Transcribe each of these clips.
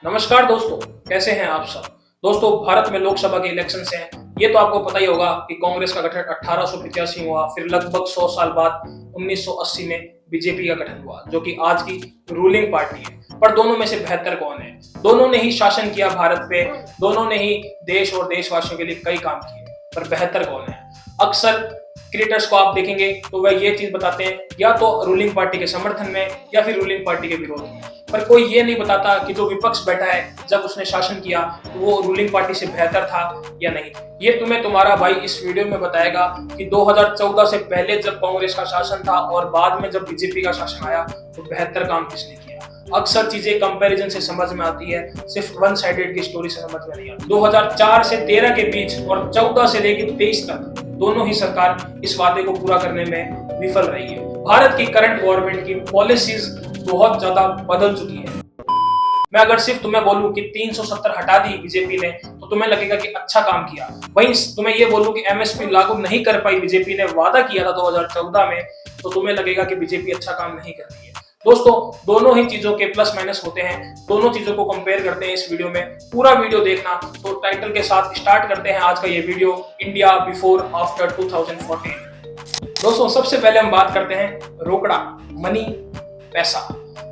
नमस्कार दोस्तों, कैसे हैं आप सब। दोस्तों, भारत में लोकसभा के इलेक्शन हैं। ये तो आपको पता ही होगा कि कांग्रेस का गठन 1885 हुआ, फिर लगभग 100 साल बाद 1980 में बीजेपी का गठन हुआ, जो कि आज की रूलिंग पार्टी है। पर दोनों में से बेहतर कौन है? दोनों ने ही शासन किया भारत पे, दोनों ने ही देश और देशवासियों के लिए कई काम किए, पर बेहतर कौन है? अक्सर क्रिएटर्स को आप देखेंगे तो वह ये चीज बताते हैं, या तो रूलिंग पार्टी के समर्थन में या फिर रूलिंग पार्टी के विरोध में। पर कोई ये नहीं बताता कि जो विपक्ष बैठा है, जब उसने शासन किया तो वो रूलिंग पार्टी से बेहतर था या नहीं। ये तुम्हें तुम्हारा भाई इस वीडियो में बताएगा कि 2014 से पहले जब कांग्रेस का शासन था और बाद में जब बीजेपी का शासन आया तो बेहतर काम किसने किया। अक्सर चीजें कंपैरिजन से समझ में आती है, सिर्फ वन साइडेड की स्टोरी से समझ में नहीं आती। 2004 से 13 के बीच और 14 से लेकर 23 तक दोनों ही सरकार इस वादे को पूरा करने में विफल रही है। भारत की करंट गवर्नमेंट की पॉलिसीज बहुत ज्यादा बदल चुकी है। मैं अगर सिर्फ तुम्हें बोलूं कि 370 हटा दी बीजेपी ने तो तुम्हें लगेगा कि अच्छा काम किया। वहीं तुम्हें ये बोलूं कि एमएसपी लागू नहीं कर पाई, बीजेपी ने वादा किया था 2014 में, तो तुम्हें लगेगा कि बीजेपी अच्छा काम नहीं कर रही है। दोस्तों, दोनों ही चीजों के प्लस माइनस होते हैं, दोनों चीजों को कंपेयर करते हैं इस वीडियो में। पूरा वीडियो देखना। तो टाइटल के साथ स्टार्ट करते हैं आज का ये वीडियो, इंडिया बिफोर आफ्टर 2014। दोस्तों, सबसे पहले हम बात करते हैं रोकड़ा, मनी, पैसा,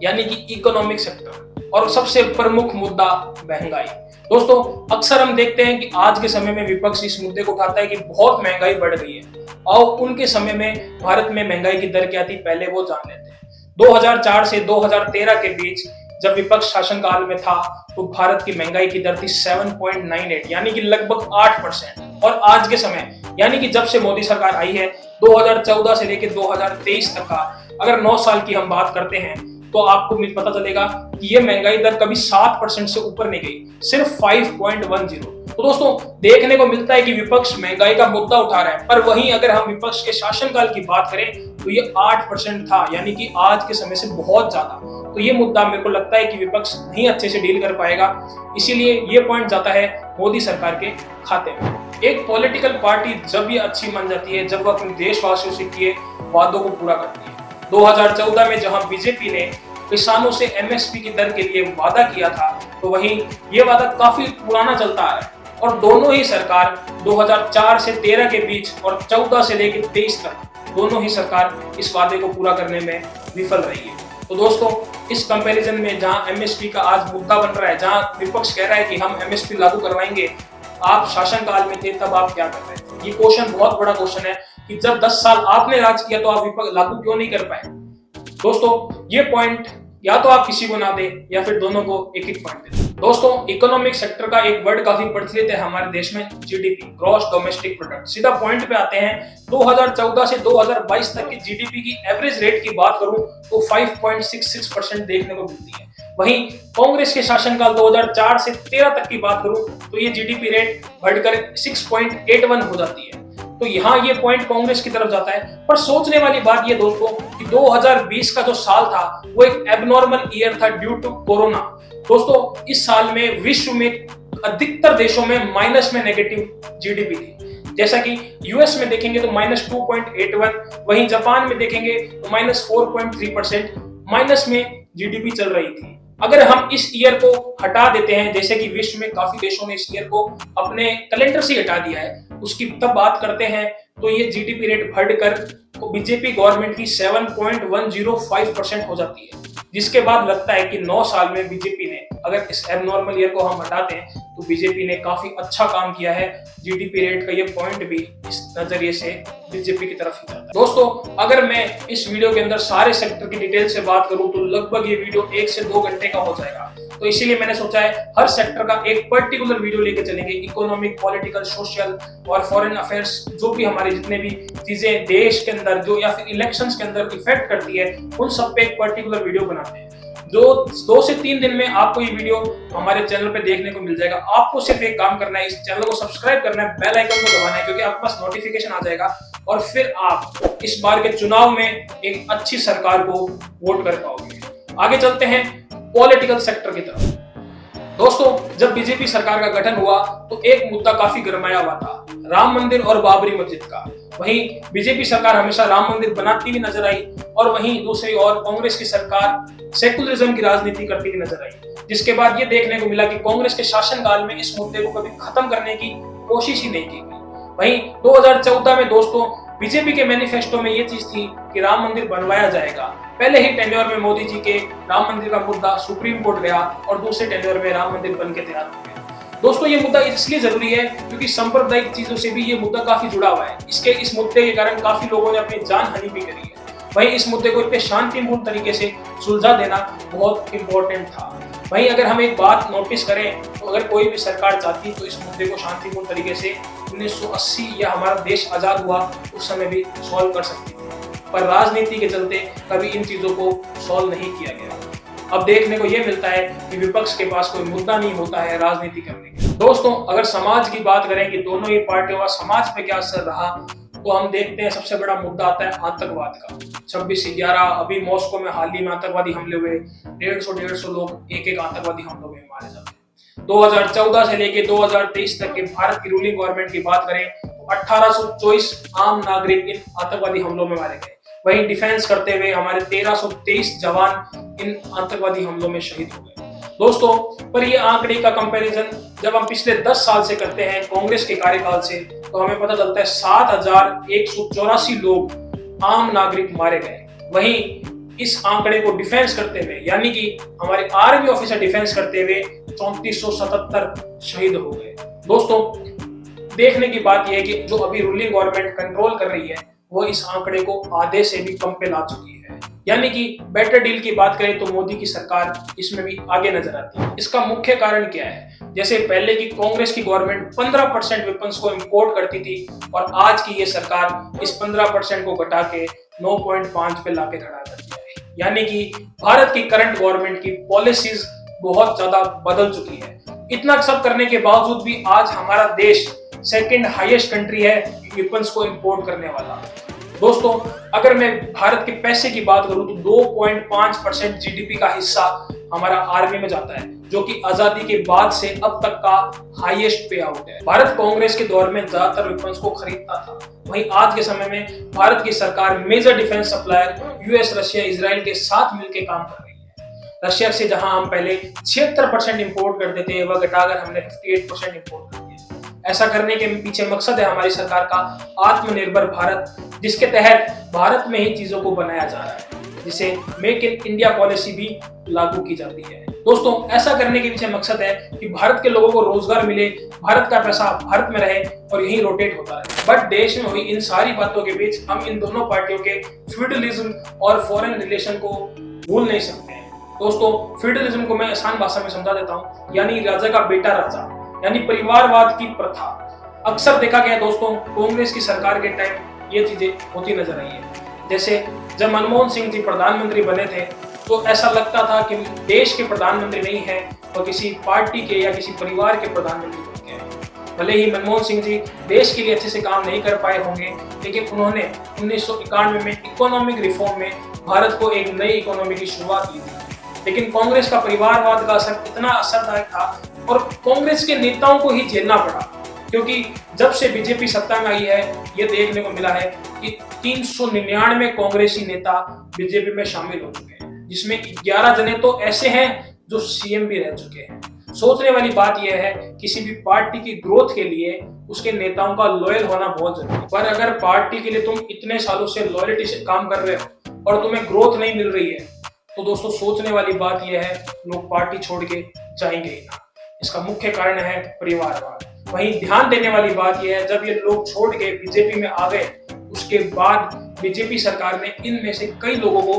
यानी कि इकोनॉमिक सेक्टर, और सबसे प्रमुख मुद्दा महंगाई। दोस्तों, अक्सर हम देखते हैं कि आज के समय में विपक्ष इस मुद्दे को उठाता है कि बहुत महंगाई बढ़ गई है। और उनके समय में भारत में महंगाई की दर क्या थी, पहले वो जान लेते हैं। 2004 से 2013 के बीच जब विपक्ष शासन काल में था तो भारत की महंगाई की दर थी 7.98, यानी कि लगभग 8%। और आज के समय यानी कि जब से मोदी सरकार आई है 2014 से लेकर 2023 तक का अगर 9 साल की हम बात करते हैं तो आपको पता चलेगा कि ये महंगाई दर कभी 7% से ऊपर नहीं गई, सिर्फ 5.10। तो दोस्तों, देखने को मिलता है कि विपक्ष महंगाई का मुद्दा उठा रहा है, पर वहीं अगर हम विपक्ष के शासनकाल की बात करें तो ये 8% था, यानी कि आज के समय से बहुत ज्यादा। तो ये मुद्दा मेरे को लगता है कि विपक्ष नहीं अच्छे से डील कर पाएगा, इसीलिए ये पॉइंट जाता है मोदी सरकार के खाते में। एक पॉलिटिकल पार्टी जब ये अच्छी मान जाती है, जब वो अपने देशवासियों से किए वादों को पूरा करती है। 2014 में जहां बीजेपी ने किसानों से एमएसपी की दर के लिए वादा किया था, तो वहीं ये वादा काफी पुराना चलता आ रहा है। और दोनों ही सरकार 2004 से 13 के बीच और 14 से लेकर 23 तक दोनों ही सरकार इस वादे को पूरा करने में विफल रही है। तो दोस्तों, इस कंपैरिजन में जहां एमएसपी का आज मुद्दा बन रहा है, जहां विपक्ष कह रहा है कि हम एमएसपी लागू करवाएंगे, आप शासनकाल में थे तब आप क्या कर रहे थे? ये क्वेश्चन बहुत बड़ा क्वेश्चन है कि जब 10 साल आपने राज किया तो आप विपक्ष लागू क्यों नहीं कर पाए? दोस्तों, ये पॉइंट या तो आप किसी को ना दे या फिर दोनों को एक एक पॉइंट दे। दोस्तों, इकोनॉमिक सेक्टर का एक वर्ड काफी प्रचलित है हमारे देश में, जीडीपी, ग्रॉस डोमेस्टिक प्रोडक्ट। सीधा पॉइंट पे आते हैं। 2014 से 2022 तक की जीडीपी की एवरेज रेट की बात करूं तो 5.66% देखने को मिलती है। वहीं कांग्रेस के शासनकाल 2004 से 13 तक की बात करूं तो ये जीडीपी रेट बढ़कर 6.81 हो जाती है। तो यहाँ ये पॉइंट कांग्रेस की तरफ जाता है। पर सोचने वाली बात ये दोस्तों कि 2020 का जो साल था वो एक एबनॉर्मल ईयर था ड्यू टू कोरोना। दोस्तों, इस साल में विश्व में अधिकतर देशों में माइनस में नेगेटिव जीडीपी थी। जैसा कि यूएस में देखेंगे तो -2.81, वहीं जापान में देखेंगे तो -4.3% माइनस में जीडीपी चल रही थी। अगर हम इस ईयर को हटा देते हैं, जैसे कि विश्व में काफी देशों ने इस ईयर को अपने कैलेंडर से हटा दिया है, उसकी तब बात करते हैं तो ये जीडीपी रेट बढ़कर तो बीजेपी गवर्नमेंट की 7.105% हो जाती है। जिसके बाद लगता है कि 9 साल में बीजेपी ने, अगर इस एबनॉर्मल ईयर को हम हटाते हैं तो बीजेपी ने काफी अच्छा काम किया है। जीडीपी रेट का ये पॉइंट भी इस नजरिए से बीजेपी की तरफ ही जाता है। दोस्तों, अगर मैं इस वीडियो के अंदर सारे सेक्टर की डिटेल से बात करूं तो लगभग ये वीडियो 1 से 2 घंटे का हो जाएगा। तो इसीलिए मैंने सोचा है हर सेक्टर का एक पर्टिकुलर वीडियो लेके चलेंगे। इकोनॉमिक, पॉलिटिकल, सोशल और फॉरेन अफेयर्स, जो भी हमारे जितने भी चीजें देश के अंदर जो या फिर इलेक्शंस के अंदर इफेक्ट करती है, उन सब पे एक पर्टिकुलर वीडियो बनाते हैं। जो 2 से 3 दिन में आपको ये वीडियो हमारे चैनल पे देखने को मिल जाएगा। आपको सिर्फ एक काम करना है, इस चैनल को सब्सक्राइब करना है, बेल आइकन को दबाना है, क्योंकि आपके पास नोटिफिकेशन आ जाएगा और फिर आप इस बार के चुनाव में एक अच्छी सरकार को वोट कर पाओगे। आगे चलते हैं पॉलिटिकल सेक्टर की तरफ। दोस्तों, जब बीजेपी सरकार का गठन हुआ तो एक मुद्दा काफी गरमाया हुआ था, राम मंदिर और बाबरी मस्जिद का। वहीं बीजेपी सरकार हमेशा राम मंदिर बनाती हुई नजर आई और वहीं दूसरी ओर कांग्रेस की सरकार सेकुलरिज्म की राजनीति करती हुई नजर आई, जिसके बाद ये देखने को मिला कि कांग्रेस के शासनकाल में इस मुद्दे को कभी खत्म करने की कोशिश ही नहीं की गई। वहीं 2014 में दोस्तों बीजेपी के मैनिफेस्टो में ये चीज थी कि राम मंदिर बनवाया जाएगा। पहले ही टेन्योर में मोदी जी के राम मंदिर का मुद्दा सुप्रीम कोर्ट गया और दूसरे टेन्योर में राम मंदिर बन के तैयार हो गया। दोस्तों ये मुद्दा इसलिए जरूरी है क्योंकि सांप्रदायिक चीजों से भी ये मुद्दा काफी जुड़ा हुआ है। इस मुद्दे के कारण काफी लोगों ने अपनी जान हानि भी करी है। वहीं इस मुद्दे को इतने शांतिपूर्ण तरीके से सुलझा देना बहुत इंपॉर्टेंट था। वहीं अगर हम एक बात नोटिस करें तो अगर कोई भी सरकार चाहती तो इस मुद्दे को शांतिपूर्ण तरीके से 1980 या हमारा देश आजाद हुआ उस समय भी सॉल्व कर सकती थी, पर राजनीति के चलते कभी इन चीजों को सॉल्व नहीं किया गया। अब देखने को यह मिलता है कि विपक्ष के पास कोई मुद्दा नहीं होता है राजनीति करने के। दोस्तों अगर समाज की बात करें कि दोनों ही पार्टियों का समाज पे क्या असर रहा, तो हम देखते हैं सबसे बड़ा मुद्दा आता है आतंकवाद का। 26/11 अभी मॉस्को में हाल ही में आतंकवादी हमले हुए, 150 लोग एक आतंकवादी हमलों में मारे जाते हैं। 2014 से लेके 2023 तक के भारत की रूलिंग गवर्नमेंट की बात करें तो 1824 आम नागरिक इन आतंकवादी हमलों में मारे गए। वहीं डिफेंस करते हुए हमारे 1323 जवान इन आतंकवादी हमलों में शहीद हो गए। दोस्तों पर ये आंकड़े का कंपैरिजन जब हम पिछले 10 साल से करते हैं कांग्रेस के कार्यकाल से, तो हमें पता चलता है 7184 लोग आम नागरिक मारे गए। वहीं इस आंकड़े को डिफेंस करते हुए यानी कि हमारे आर्मी ऑफिसर डिफेंस करते हुए 3477 शहीद हो गए। दोस्तों देखने की बात यह है कि जो अभी रूलिंग गवर्नमेंट कंट्रोल कर रही है वो इस आंकड़े को आधे से भी कम पे ला चुकी है। यानी कि बेटर डील की बात करें तो मोदी की सरकार इसमें भी आगे नजर आती है। इसका मुख्य कारण क्या है? जैसे पहले की कांग्रेस की गवर्नमेंट 15% वेपन्स को इंपोर्ट करती थी और आज की ये सरकार इस 15% को घटा के 9.5 पे लाके खड़ा कर दिया है। यानी कि भारत की करंट गवर्नमेंट की पॉलिसीज बहुत ज्यादा बदल चुकी है। इतना सब करने के बावजूद भी आज हमारा देश सेकंड हाईएस्ट कंट्री है वेपन्स को इंपोर्ट करने वाला। दोस्तों अगर मैं भारत के पैसे की बात करूं तो 2.5% जीडीपी का हिस्सा हमारा आर्मी में जाता है, जो कि आजादी के बाद से अब तक का हाईएस्ट पे आउट है। भारत कांग्रेस के दौर में ज्यादातर वेपन्स को खरीदता था, वहीं आज के समय में भारत की सरकार major defence supplier US, Russia, Israel के साथ मिलकर काम कर रही है। रशिया से जहां हम पहले 76% इंपोर्ट करते थे वह घटाकर हमने 58% इंपोर्ट कर दिया। ऐसा करने के पीछे मकसद है हमारी सरकार का आत्मनिर्भर भारत, जिसके तहत भारत में ही चीजों को बनाया जा रहा है, जिसे मेक इन इंडिया पॉलिसी भी लागू की जाती है। दोस्तों ऐसा करने के पीछे मकसद है कि भारत के लोगों को रोजगार मिले, भारत का पैसा भारत में रहे और यही रोटेट होता रहे। बट देश में हुई इन सारी बातों के बीच हम इन दोनों पार्टियों के फ्यूडलिज्म और फॉरेन रिलेशन को भूल नहीं सकते हैं। दोस्तों फ्यूडलिज्म को मैं आसान भाषा में समझा देता हूँ, यानी राजा का बेटा राजा, यानी परिवारवाद की प्रथा। अक्सर देखा गया दोस्तों कांग्रेस की सरकार के टाइम ये चीजें होती नजर आई है। जैसे जब मनमोहन सिंह जी प्रधानमंत्री बने थे तो ऐसा लगता था कि देश के प्रधानमंत्री नहीं है और किसी पार्टी के या किसी परिवार के प्रधानमंत्री बन गए हैं। भले ही मनमोहन सिंह जी देश के लिए अच्छे से काम नहीं कर पाए होंगे, लेकिन उन्होंने 1991 में इकोनॉमिक रिफॉर्म में भारत को एक नई इकोनॉमी की शुरुआत की थी। लेकिन कांग्रेस का परिवारवाद का असर इतना असरदायक था और कांग्रेस के नेताओं को ही झेलना पड़ा, क्योंकि जब से बीजेपी सत्ता में आई है ये देखने को मिला है कि 399 कांग्रेसी नेता बीजेपी में शामिल हो चुके हैं, जिसमें 11 जने तो ऐसे हैं जो सीएम भी रह चुके हैं। सोचने वाली बात यह है किसी भी पार्टी की ग्रोथ के लिए उसके नेताओं का लॉयल होना बहुत जरूरी है। पर अगर पार्टी के लिए तुम इतने सालों से लॉयल्टी से काम कर रहे हो और तुम्हें ग्रोथ नहीं मिल रही है, तो दोस्तों सोचने वाली बात यह है लोग पार्टी छोड़ के जाएंगे ही ना। इसका मुख्य कारण है परिवारवाद। वहीं ध्यान देने वाली बात यह है जब ये लोग छोड़ के बीजेपी में आ गए उसके बाद बीजेपी सरकार ने इनमें से कई लोगों को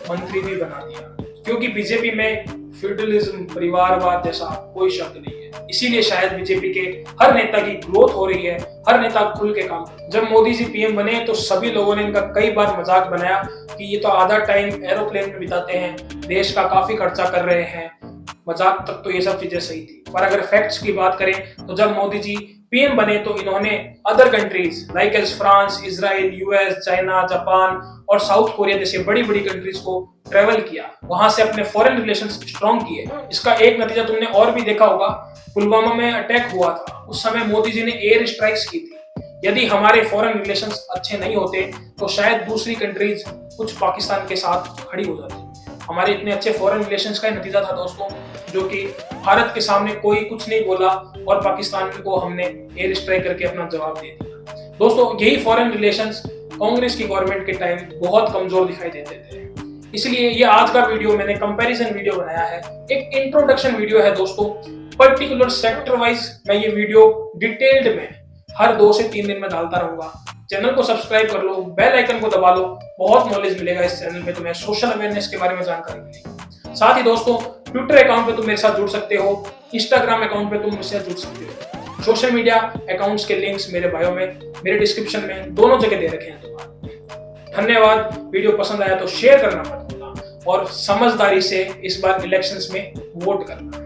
मंत्री भी बना दिया, क्योंकि बीजेपी में फ्यूडलिज्म, परिवारवाद जैसा कोई शब्द नहीं है। इसीलिए शायद बीजेपी के हर नेता की ग्रोथ हो रही है, हर नेता खुल के काम। जब मोदी जी पीएम बने तो सभी लोगों ने इनका कई बार मजाक बनाया कि ये तो आधा टाइम एरोप्लेन में बिताते हैं, देश का काफी खर्चा कर रहे हैं। मजाक तक तो ये सब चीजें सही थी, पर अगर फैक्ट्स की बात करें तो जब मोदी जी पीएम बने तो इन्होंने other countries like as France, Israel, US, China, Japan और साउथ कोरिया जैसे बड़ी बड़ी कंट्रीज को ट्रेवल किया, वहां से अपने फॉरेन रिलेशंस स्ट्रॉन्ग किए। इसका एक नतीजा तुमने और भी देखा होगा, पुलवामा में अटैक हुआ था, उस समय मोदी जी ने एयर स्ट्राइक्स की थी। यदि हमारे फॉरेन रिलेशंस अच्छे नहीं होते तो शायद दूसरी कंट्रीज कुछ पाकिस्तान के साथ खड़ी हो जाती। हमारे इतने अच्छे फॉरेन रिलेशंस का नतीजा था दोस्तों, जो कि भारत के सामने कोई कुछ नहीं बोला और पाकिस्तान को हमने एयर स्ट्राइक करके अपना जवाब दे दिया। दोस्तों यही फॉरेन रिलेशंस कांग्रेस की गवर्नमेंट के टाइम बहुत कमजोर दिखाई देते थे। इसलिए ये आज का वीडियो मैंने कंपैरिजन वीडियो बनाया है, एक इंट्रोडक्शन वीडियो है दोस्तों। पर्टिकुलर सेक्टर वाइज मैं ये वीडियो डिटेल्ड में हर 2 से 3 दिन में डालता रहूंगा। चैनल को सब्सक्राइब कर लो, बेल आइकन को दबा लो, बहुत नॉलेज मिलेगा इस चैनल में तुम्हें, सोशल अवेयरनेस के बारे में जानकारी मिलेगी। साथ ही दोस्तों ट्विटर अकाउंट पे तुम मेरे साथ जुड़ सकते हो, इंस्टाग्राम अकाउंट पे तुम मुझसे जुड़ सकते हो। सोशल मीडिया अकाउंट्स के लिंक्स मेरे बायो में, मेरे डिस्क्रिप्शन में, दोनों जगह दे रखे हैं तुम्हारे। धन्यवाद। वीडियो पसंद आया तो शेयर करना मत भूलना और समझदारी से इस बार इलेक्शंस में वोट करना।